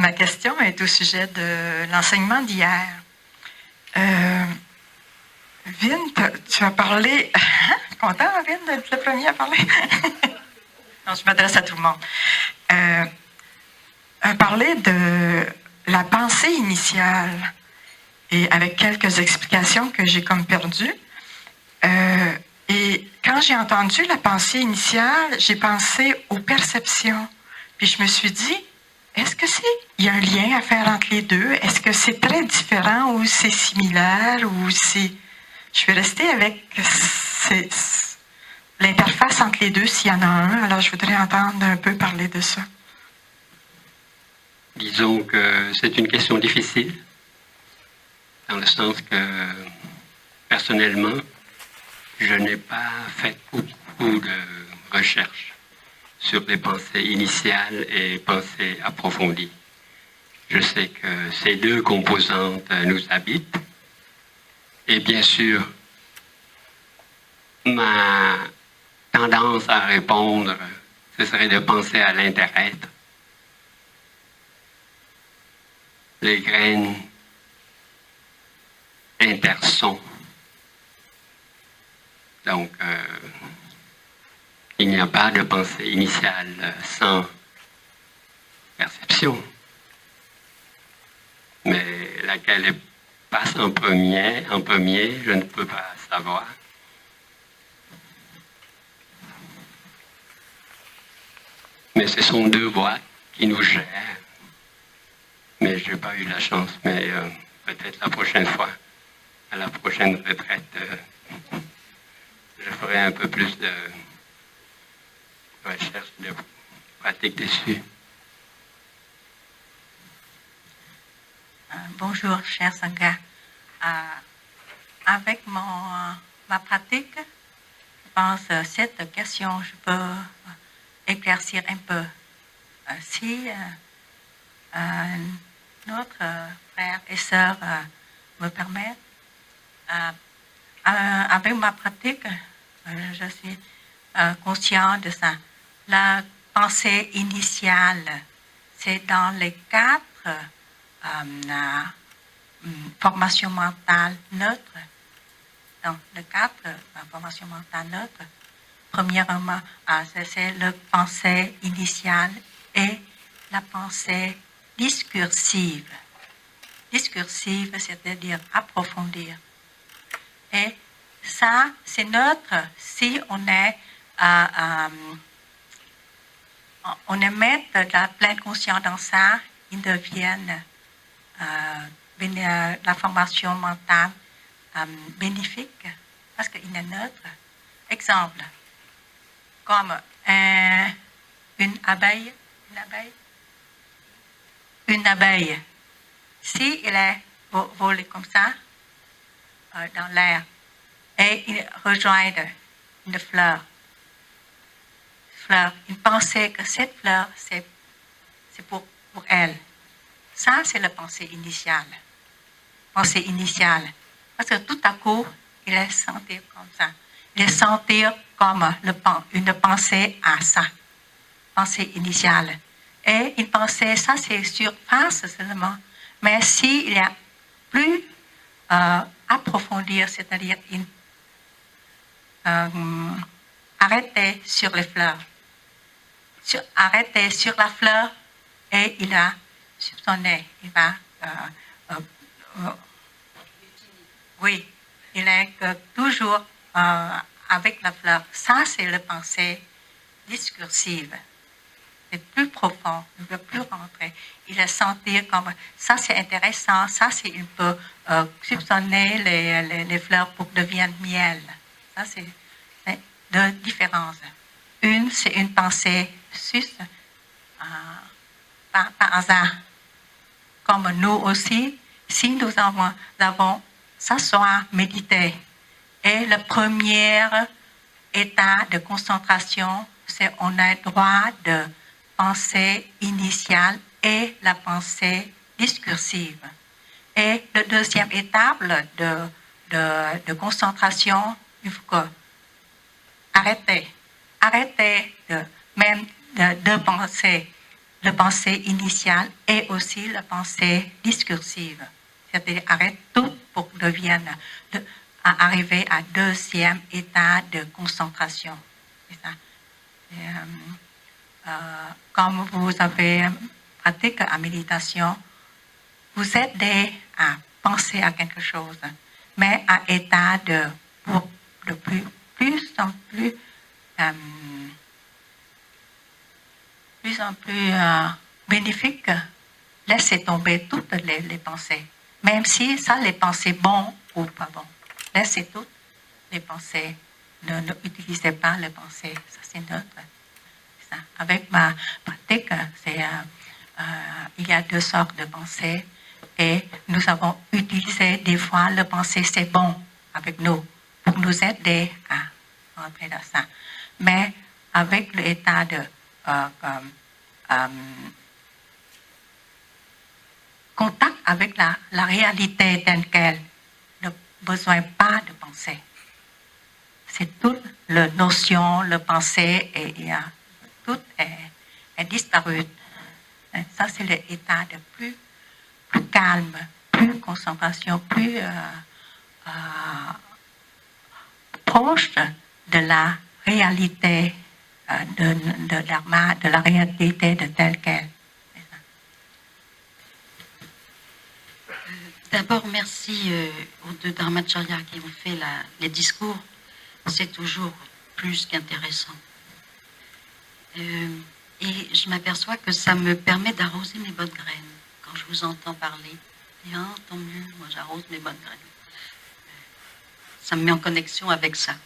Ma question est au sujet de l'enseignement d'hier. Vin, tu as parlé... Content, Vin, d'être le premier à parler? Non, je m'adresse à tout le monde. A parlé de la pensée initiale et avec quelques explications que j'ai comme perdues. Et quand j'ai entendu la pensée initiale, j'ai pensé aux perceptions. Puis je me suis dit, est-ce que il y a un lien à faire entre les deux? Est-ce que c'est très différent ou c'est similaire ou c'est... Je suis restée avec l'interface entre les deux s'il y en a un. Alors je voudrais entendre un peu parler de ça. Disons que c'est une question difficile, dans le sens que, personnellement, je n'ai pas fait beaucoup de recherches sur les pensées initiales et pensées approfondies. Je sais que ces deux composantes nous habitent. Et bien sûr, ma tendance à répondre, ce serait de penser à l'inter-être. Les graines intersont. Donc, il n'y a pas de pensée initiale sans perception. Mais laquelle passe en premier, je ne peux pas savoir. Mais ce sont deux voies qui nous gèrent. Mais je n'ai pas eu la chance, mais peut-être la prochaine fois, à la prochaine retraite, je ferai un peu plus de recherche, de pratique dessus. Bonjour, cher Sangha. Avec ma pratique, je pense que cette question, je peux éclaircir un peu. Si notre frère et sœur me permettent, avec ma pratique, je suis conscient de ça. La pensée initiale, c'est dans les quatre formations mentales neutres. Donc, les quatre formations mentales neutres, premièrement, c'est la pensée initiale et la pensée discursive. Discursive, c'est-à-dire approfondir. Et ça, c'est neutre si on est mettre de la pleine conscience dans ça, ils deviennent la formation mentale bénéfique parce qu'il est neutre. Exemple, comme une abeille. Une abeille, si il est volé comme ça dans l'air et il rejoint une fleur, il pensait que cette fleur c'est pour elle. Ça, c'est la pensée initiale. Pensée initiale. Parce que tout à coup, il est senti comme ça. Il est senti comme une pensée à ça. Pensée initiale. Et une pensée, ça c'est surface seulement. Mais s'il y a plus approfondir, c'est-à-dire arrêter sur les fleurs. Arrêter sur la fleur et il a soupçonné, il va oui, il est toujours avec la fleur. Ça, c'est la pensée discursive. C'est plus profond, il ne veut plus rentrer. Il a senti comme ça, c'est intéressant, ça, c'est il peut soupçonner les fleurs pour que deviennent miel. Ça, c'est deux différences. Une, c'est une pensée juste par hasard. Comme nous aussi, si nous avons s'asseoir, méditer. Et le premier état de concentration, c'est on a le droit de pensée initiale et la pensée discursive. Et la deuxième étape de concentration, il faut que arrêter de penser la pensée initiale et aussi la pensée discursive. C'est-à-dire arrête tout pour arriver à deuxième état de concentration. C'est ça. Comme vous avez pratiqué la méditation, vous aidez à penser à quelque chose, mais à état de plus en plus bénéfique. Laissez tomber toutes les pensées, même si ça, les pensées bonnes ou pas bonnes. Laissez toutes les pensées. Ne utilisez pas les pensées. Ça, c'est neutre. Ça. Avec ma pratique, il y a deux sortes de pensées et nous avons utilisé des fois le pensée c'est bon avec nous pour nous aider à rentrer dans ça. Mais avec l'état de contact avec la réalité telle qu'elle, ne besoin pas de penser. C'est toute la notion, la pensée, et tout est disparu. Ça, c'est l'état de plus calme, plus concentration, plus proche de la réalité de Dharma, de la réalité de telle qu'elle. D'abord, merci aux deux Dharmacharyas qui ont fait les discours. C'est toujours plus qu'intéressant. Et je m'aperçois que ça me permet d'arroser mes bonnes graines quand je vous entends parler. Et tant mieux, moi j'arrose mes bonnes graines. Ça me met en connexion avec ça.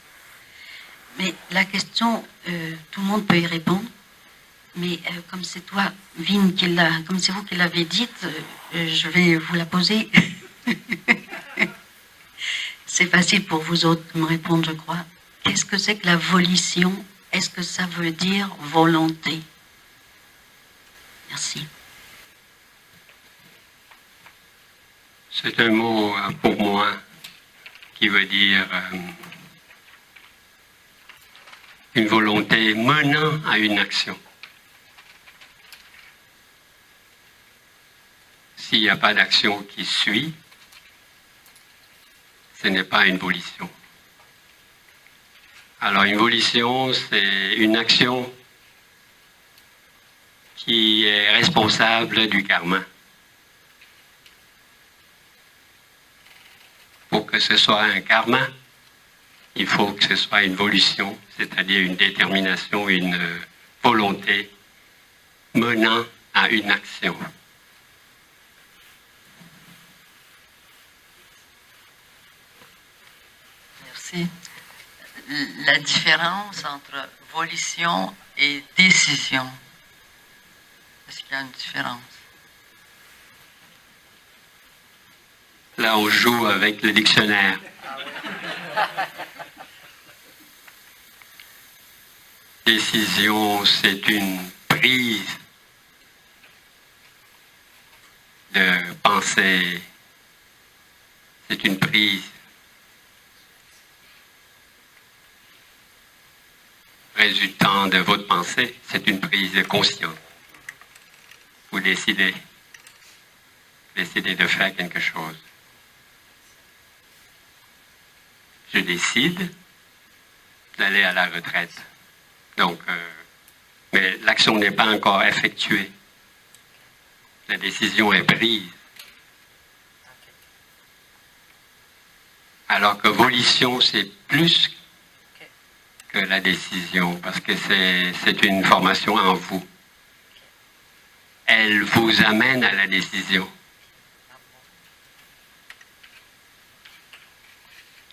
Mais la question, tout le monde peut y répondre. Mais comme c'est toi, Vin, comme c'est vous qui l'avez dite, je vais vous la poser. C'est facile pour vous autres de me répondre, je crois. Qu'est-ce que c'est que la volition? Est-ce que ça veut dire volonté? Merci. C'est un mot pour moi qui veut dire une volonté menant à une action. S'il n'y a pas d'action qui suit, ce n'est pas une volition. Alors une volition, c'est une action qui est responsable du karma. Pour que ce soit un karma, il faut que ce soit une volition, c'est-à-dire une détermination, une volonté menant à une action. Merci. La différence entre volition et décision, est-ce qu'il y a une différence? Là, on joue avec le dictionnaire. Décision, c'est une prise de pensée. C'est une prise résultant de votre pensée. C'est une prise de conscience. Vous décidez de faire quelque chose. Je décide d'aller à la retraite. Donc, mais l'action n'est pas encore effectuée. La décision est prise. Alors que volition, c'est plus que la décision, parce que c'est une formation en vous. Elle vous amène à la décision.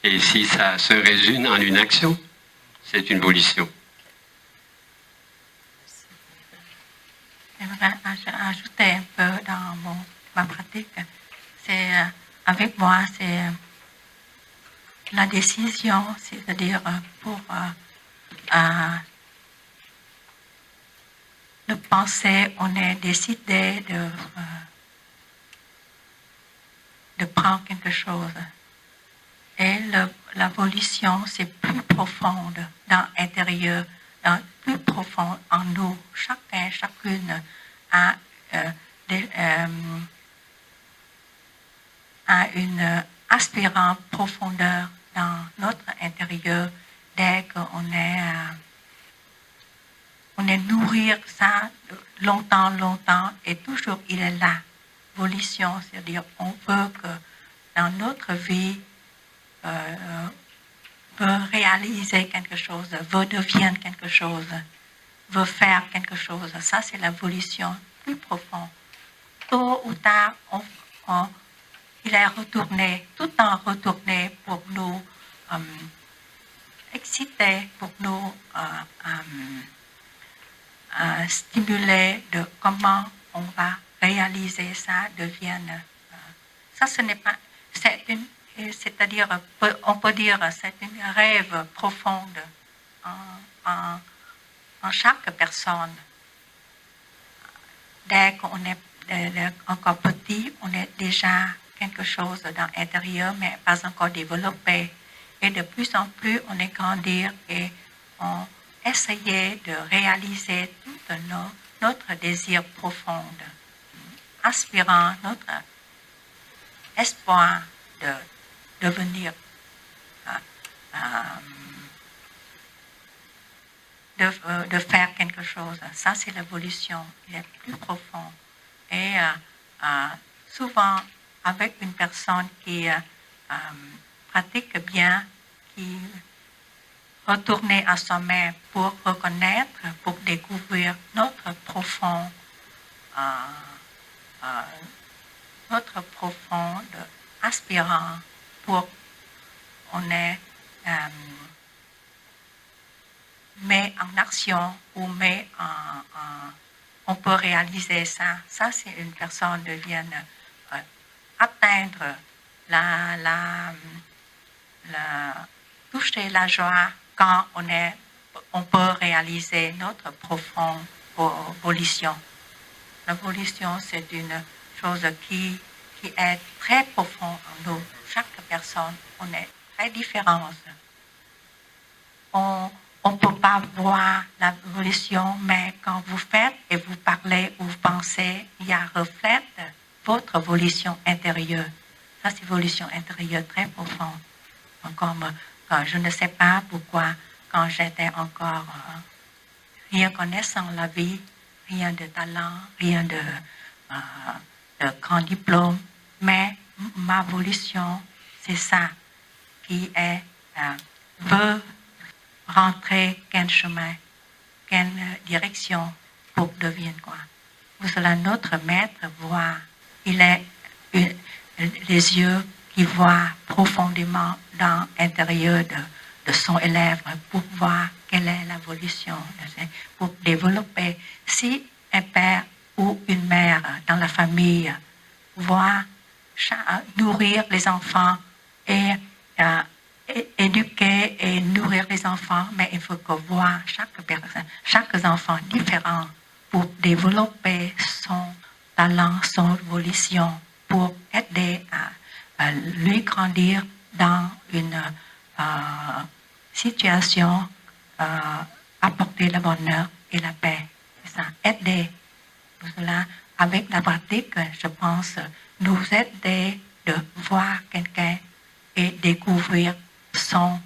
Et si ça se résume en une action, c'est une volition. J'aimerais ajouter un peu dans ma pratique. C'est, avec moi, c'est la décision, c'est-à-dire pour le penser, on est décidé de prendre quelque chose. Et la volition, c'est plus profonde dans l'intérieur, plus profond en nous. Chacun, chacune à une aspirante profondeur dans notre intérieur dès qu'on est nourrir ça longtemps et toujours il est là. Volition, c'est-à-dire on veut que dans notre vie veut réaliser quelque chose, veut devenir quelque chose, veut faire quelque chose. Ça, c'est la volition plus profonde. Tôt ou tard, il est retourné, tout le temps retourné pour nous exciter, pour nous stimuler de comment on va réaliser ça, devienne. Ça, ce n'est pas. C'est-à-dire, on peut dire, c'est un rêve profonde en chaque personne. Dès qu'on est encore petit, on est déjà quelque chose dans l'intérieur, mais pas encore développé. Et de plus en plus, on est grandir et on essayait de réaliser tout notre désir profond, aspirant notre espoir de devenir, de faire quelque chose. Ça, c'est l'évolution. Il est plus profond. Et souvent, avec une personne qui pratique bien, qui retourne à soi-même pour reconnaître, pour découvrir notre profond aspirant, pour on est met en action ou on peut réaliser ça. Ça, c'est une personne devient atteindre toucher la joie quand on peut réaliser notre profonde volition. La volition, c'est une chose qui est très profonde en nous. Chaque personne, on est très différente. On ne peut pas voir la volition, mais quand vous faites et vous parlez ou vous pensez, il y a reflète votre volition intérieure. Ça, c'est volition intérieure très profonde. Comme je ne sais pas pourquoi, quand j'étais encore rien connaissant la vie, rien de talent, rien de grand diplôme, mais ma volition, c'est ça qui est veut rentrer quel chemin, quelle direction pour devenir quoi. Cela, notre maître voit, il est les yeux qui voient profondément dans l'intérieur de son élève pour voir quelle est la volition, pour développer. Si un père ou une mère dans la famille voit nourrir les enfants et éduquer et nourrir les enfants, mais il faut que voir chaque enfant différent pour développer son talent, son volition, pour aider à lui grandir dans une situation, apporter le bonheur et la paix. C'est ça, aider. Pour cela, avec la pratique, je pense, nous aider de voir quelqu'un et découvrir son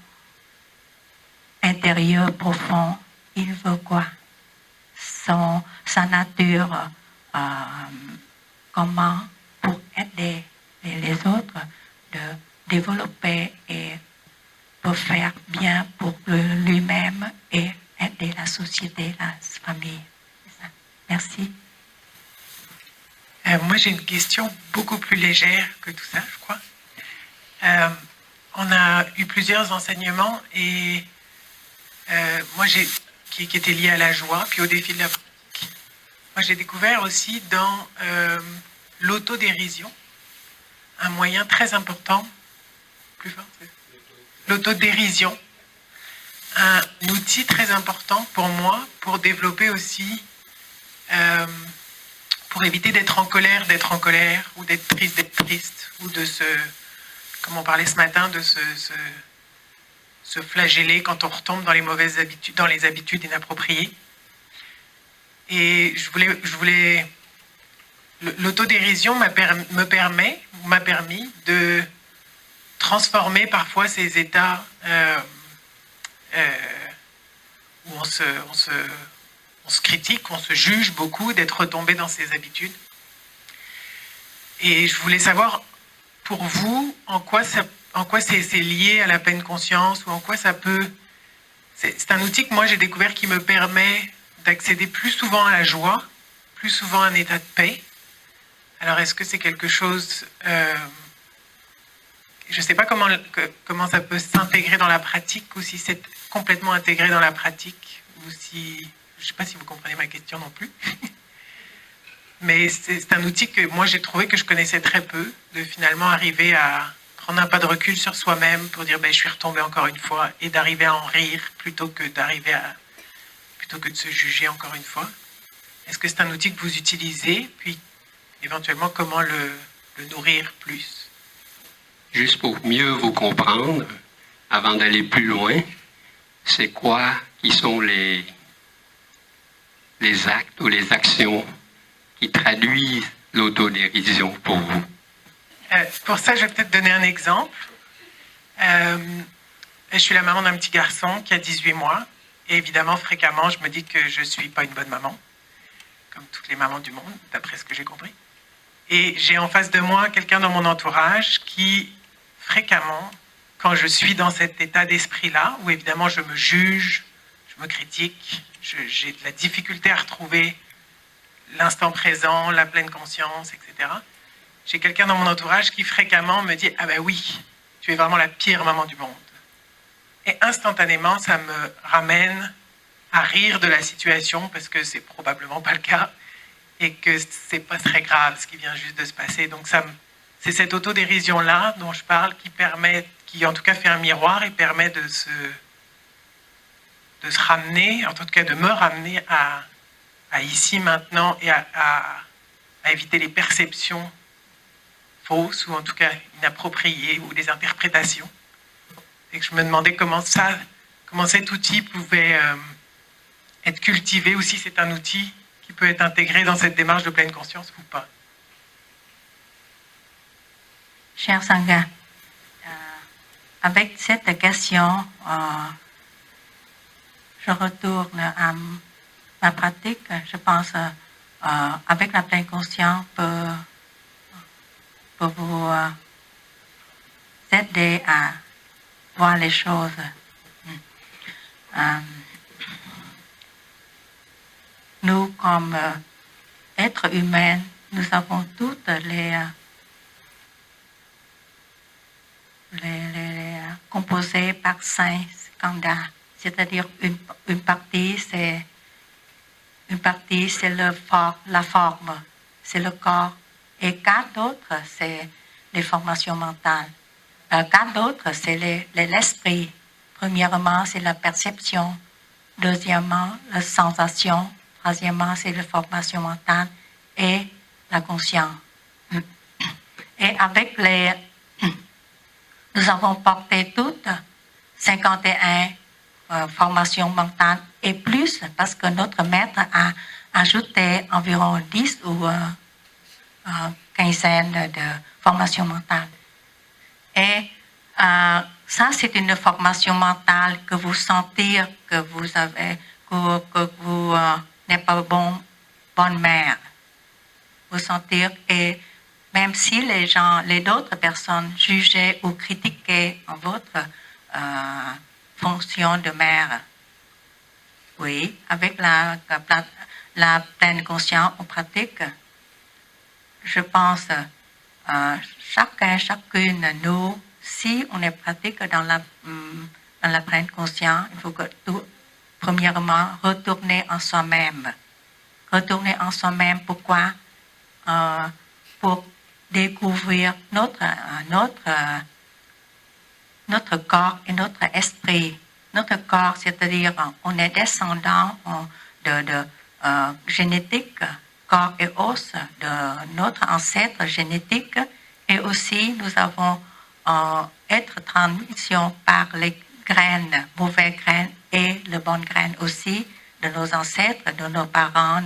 intérieur profond. Il veut quoi? Sa nature, comment pour aider les autres de développer et pour faire bien pour lui-même et aider la société, la famille. C'est ça. Merci. Moi, j'ai une question beaucoup plus légère que tout ça, je crois. On a eu plusieurs enseignements et moi, qui étaient liés à la joie, puis au défi de la pratique. Moi, j'ai découvert aussi dans l'autodérision un moyen très important, plus fort, l'autodérision, un outil très important pour moi pour développer aussi, pour éviter d'être en colère, ou d'être triste, ou de comme on parlait ce matin, de se flageller quand on retombe dans les mauvaises habitudes, dans les habitudes inappropriées. Et je voulais L'autodérision m'a permis de transformer parfois ces états où on se critique, on se juge beaucoup, d'être tombé dans ces habitudes. Et je voulais savoir, pour vous, en quoi c'est lié à la pleine conscience, ou en quoi ça peut... C'est un outil que moi j'ai découvert qui me permet d'accéder plus souvent à la joie, plus souvent à un état de paix. Alors est-ce que c'est quelque chose... je ne sais pas comment ça peut s'intégrer dans la pratique, ou si c'est complètement intégré dans la pratique, ou si... Je ne sais pas si vous comprenez ma question non plus. Mais c'est un outil que moi j'ai trouvé que je connaissais très peu, de finalement arriver à prendre un pas de recul sur soi-même pour dire je suis retombé encore une fois, et d'arriver à en rire plutôt que de se juger encore une fois. Est-ce que c'est un outil que vous utilisez, puis éventuellement comment le nourrir plus? Juste pour mieux vous comprendre, avant d'aller plus loin, c'est quoi qui sont les actes ou les actions qui traduisent l'autodérision pour vous? Pour ça, je vais peut-être donner un exemple. Je suis la maman d'un petit garçon qui a 18 mois. Et évidemment, fréquemment, je me dis que je ne suis pas une bonne maman, comme toutes les mamans du monde, d'après ce que j'ai compris. Et j'ai en face de moi quelqu'un dans mon entourage qui, fréquemment, quand je suis dans cet état d'esprit-là, où évidemment je me juge, je me critique, j'ai de la difficulté à retrouver l'instant présent, la pleine conscience, etc. J'ai quelqu'un dans mon entourage qui fréquemment me dit « Ah ben oui, tu es vraiment la pire maman du monde ». Et instantanément, ça me ramène à rire de la situation, parce que c'est probablement pas le cas, et que c'est pas très grave ce qui vient juste de se passer. Donc c'est cette autodérision-là dont je parle qui en tout cas fait un miroir et permet de se ramener, en tout cas de me ramener à ici, maintenant, et à éviter les perceptions fausses, ou en tout cas inappropriées, ou des interprétations. Et que je me demandais comment cet outil pouvait être cultivé, ou si c'est un outil qui peut être intégré dans cette démarche de pleine conscience ou pas. Cher Sangha, avec cette question, je retourne à ma pratique. Je pense avec la pleine conscience pour vous aider à voir les choses. Nous, comme êtres humains, nous avons toutes les composés par 5 skandhas, c'est-à-dire une partie c'est la forme, c'est le corps, et 4 autres c'est les formations mentales. 4 autres c'est l'esprit. Premièrement, c'est la perception. Deuxièmement, la sensation. Troisièmement, c'est la formation mentale et la conscience. Et avec nous avons porté toutes 51 formations mentales et plus, parce que notre maître a ajouté environ 10 ou quinzaine de formations mentales. Et ça, c'est une formation mentale que vous sentez que vous avez, que vous n'êtes pas bonne mère. Vous sentir, et même si les d'autres personnes jugeaient ou critiquaient votre fonction de mère, oui, avec la pleine conscience en pratique, je pense chacune de nous, si on est pratique dans la pleine conscience, il faut que premièrement retourner en soi-même. Retourner en soi-même, pourquoi? Pour découvrir notre corps et notre esprit. Notre corps, c'est-à-dire on est descendant de génétique, corps et os, de notre ancêtre génétique, et aussi nous avons être transmission par les graines, mauvaises graines, et les bonnes graines aussi, de nos ancêtres, de nos parents,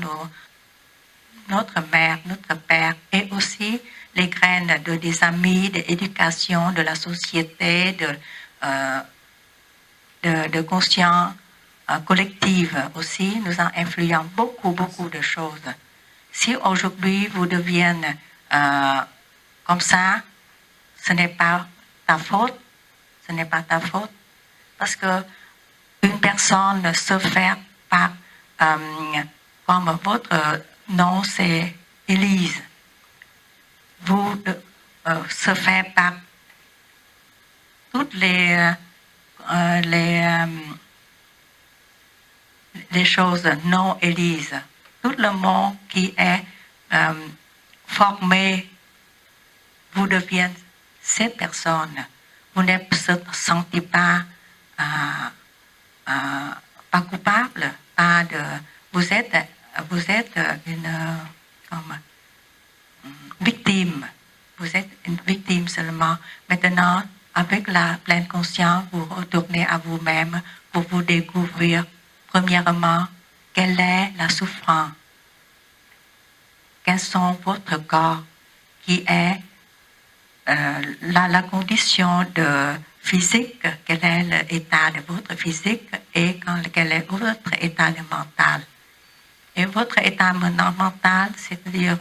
notre mère, notre père, et aussi les graines des amis, de l'éducation, de la société, de conscience collective aussi, nous en influent beaucoup de choses. Si aujourd'hui vous devenez comme ça, ce n'est pas ta faute, parce que une personne se fait par, comme votre nom c'est Élise, vous se fait par toutes les choses non Élise, tout le monde qui est formé, vous devenez cette personne. Vous ne se sentez pas coupable, vous êtes une victime. Vous êtes une victime seulement. Maintenant, avec la pleine conscience, vous retournez à vous-même pour vous découvrir, premièrement, quelle est la souffrance, quels sont votre corps, qui est la condition de physique, quel est l'état de votre physique et quel est votre état de mental. Et votre état mental, c'est-à-dire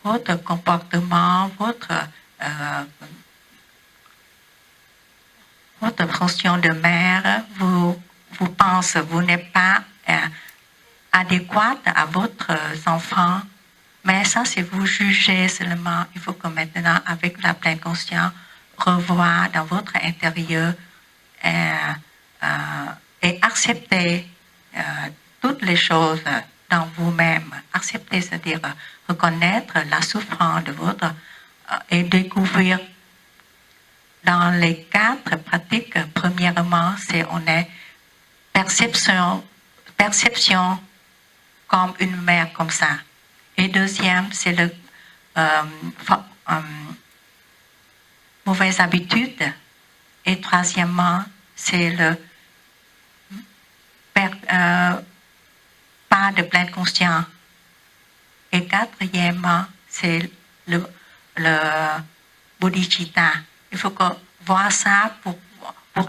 votre comportement, votre fonction de mère, vous pensez, vous n'êtes pas adéquate à votre enfant, mais ça, c'est vous juger seulement. Il faut que maintenant, avec la pleine conscience, revoir dans votre intérieur et accepter toutes les choses dans vous-même. Accepter, c'est-à-dire reconnaître la souffrance de votre et découvrir dans les 4 pratiques. Premièrement, on est perception comme une mère comme ça. Et deuxième, c'est le mauvaise habitude. Et troisièmement, c'est le pas de pleine conscience. Et quatrièmement, c'est le bodhicitta. Il faut voir ça pour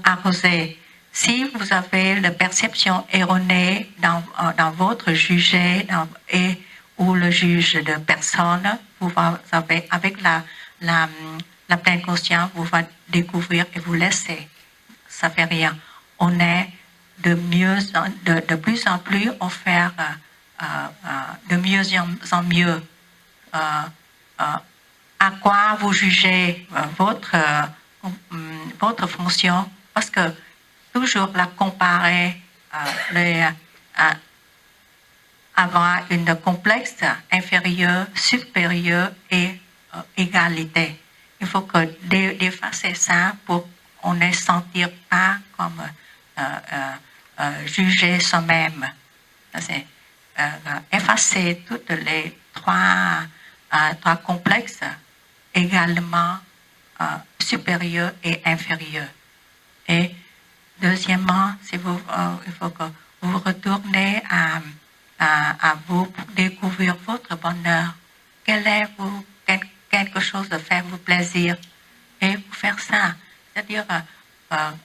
arroser. Si vous avez la perception erronée dans votre jugé ou le juge de personne, vous avez, avec la pleine conscience, vous allez découvrir et vous laisser. Ça fait rien. On est de plus en plus, on fait de mieux en mieux. À quoi vous jugez votre fonction? Parce que toujours la comparer, avoir une complexe inférieure, supérieure et égalité. Il faut que d'effacer ça pour qu'on ne se sentir pas comme juger soi-même. C'est effacer toutes les trois complexes également supérieurs et inférieurs. Et deuxièmement, il faut que vous retournez à vous découvrir votre bonheur. Quelque chose de faire vous plaisir et vous faire ça. C'est-à-dire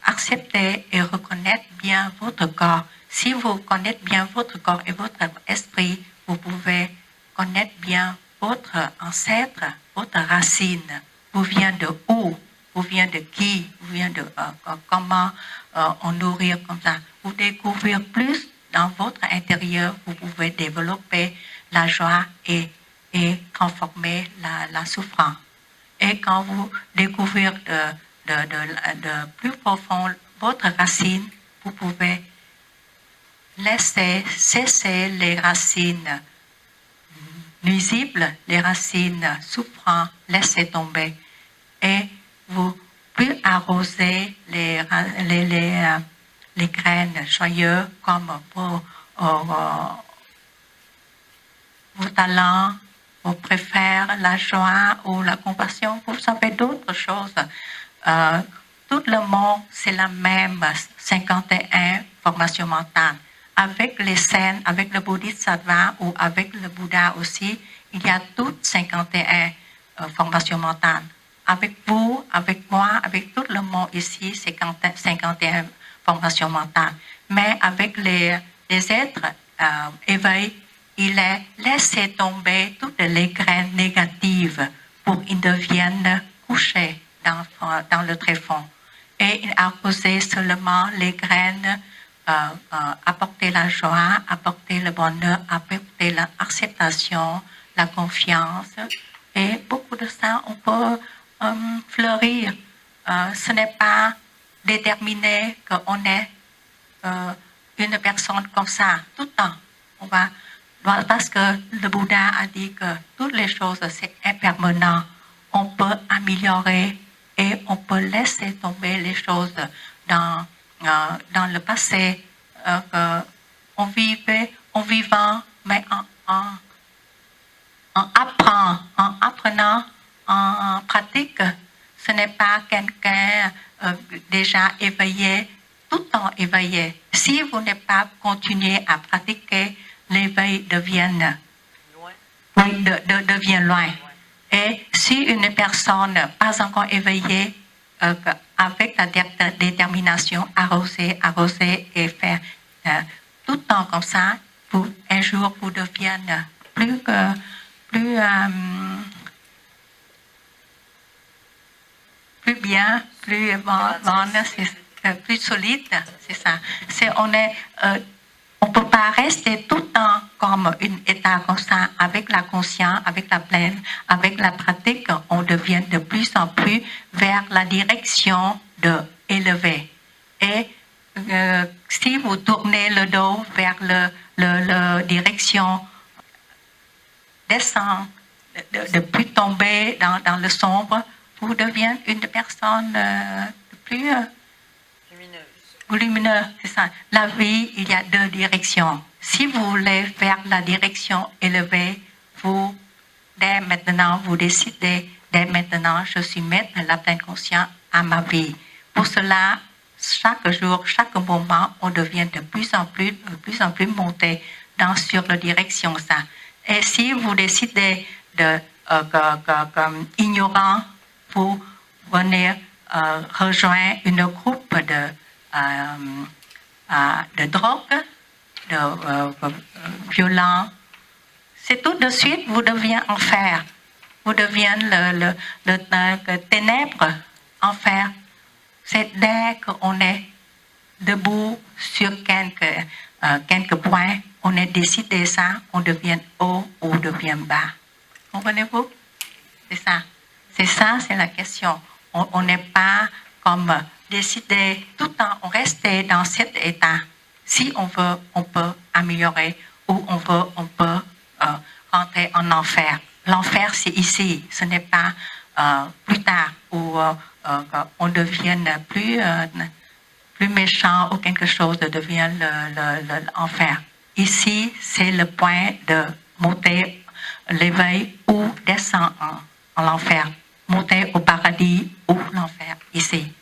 accepter et reconnaître bien votre corps. Si vous connaissez bien votre corps et votre esprit, vous pouvez connaître bien votre ancêtre, votre racine. Vous venez de où? Vous venez de qui? Vous venez de comment on nourrir comme ça. Vous découvrez plus dans votre intérieur, vous pouvez développer la joie et transformer la souffrance. Et quand vous découvrez de plus profond votre racine, vous pouvez cesser les racines nuisibles, les racines souffrantes, laisser tomber. Et vous pouvez arroser les graines joyeuses comme vos talents, vous préférez la joie ou la compassion, vous savez d'autres choses. Tout le monde, c'est la même 51 formation mentale. avec les scènes, avec le Bodhisattva ou avec le Bouddha aussi, il y a toutes 51 formations mentales. Avec vous, avec moi, avec tout le monde ici, c'est 51 formations mentales. Mais avec les êtres éveillés, il est laissé tomber toutes les graines négatives pour qu'ils deviennent couchés dans le tréfonds. Et il a posé seulement les graines, apporter la joie, apporter le bonheur, apporter l'acceptation, la confiance. Et beaucoup de ça, on peut fleurir. Ce n'est pas déterminé qu'on est une personne comme ça tout le temps. Parce que le Bouddha a dit que toutes les choses, c'est impermanent. On peut améliorer et on peut laisser tomber les choses dans le passé. On vivant, mais en apprenant, en pratique. Ce n'est pas quelqu'un déjà éveillé, tout le temps éveillé. Si vous n'êtes pas continué à pratiquer, l'éveil devient loin. Et si une personne pas encore éveillée, avec la détermination, arroser et faire tout le temps comme ça, un jour vous deviennent plus bien, plus bonne, plus solide, c'est ça. On peut pas rester tout le temps comme un état comme ça, avec la conscience, avec la pleine, avec la pratique, on devient de plus en plus vers la direction de élever. Et si vous tournez le dos vers la direction descend, de plus tomber dans le sombre, vous devenez une personne plus lumineuse. C'est ça. La vie, il y a deux directions. Si vous voulez vers la direction élevée, dès maintenant, vous décidez, dès maintenant, je suis maître de la pleine conscience à ma vie. Pour cela, chaque jour, chaque moment, on devient de plus en plus monté sur la direction ça. Et si vous décidez ignorant, vous venez rejoindre une groupe de drogue, de violence, c'est tout de suite, vous devenez enfer. Vous devenez le ténèbre, enfer. C'est dès qu'on est debout sur quelques points, on est décidé ça, on devient haut ou on devient bas. Comprenez-vous? C'est ça. C'est ça, c'est la question. On n'est pas comme décidé tout le temps, on reste dans cet état. Si on veut, on peut améliorer, ou on peut rentrer en enfer. L'enfer, c'est ici, ce n'est pas plus tard où on devient plus méchant ou quelque chose devient l'enfer. Ici, c'est le point de monter l'éveil ou descendre en l'enfer. Monter au paradis ou l'enfer, ici.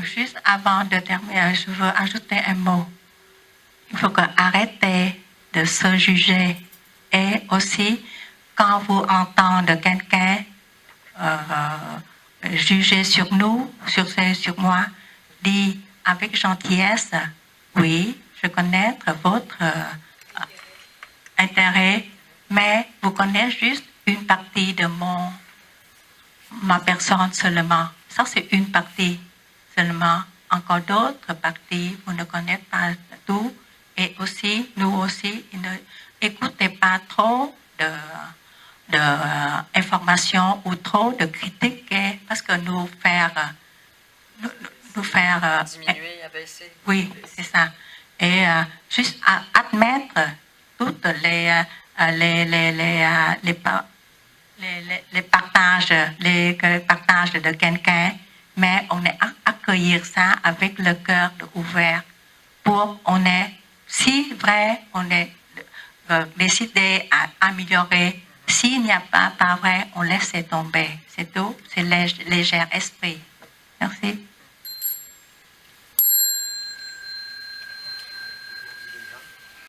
Juste avant de terminer, je veux ajouter un mot. Il faut arrêter de se juger. Et aussi, quand vous entendez quelqu'un juger sur nous, sur moi, dit avec gentillesse, oui, je connais votre intérêt, mais vous connaissez juste une partie de ma personne seulement. Ça, c'est une partie seulement. Encore d'autres parties, vous ne connaissez pas tout. Et aussi, nous aussi, n'écoutez pas trop d'informations ou trop de critiques parce que nous faire Diminuer, abaisser. oui, c'est ça. Et juste admettre toutes les partages de quelqu'un, mais on est accueillir ça avec le cœur ouvert pour on est si vrai on est décidé à améliorer. S'il n'y a pas vrai, on laisse tomber. C'est tout. C'est léger esprit. Merci.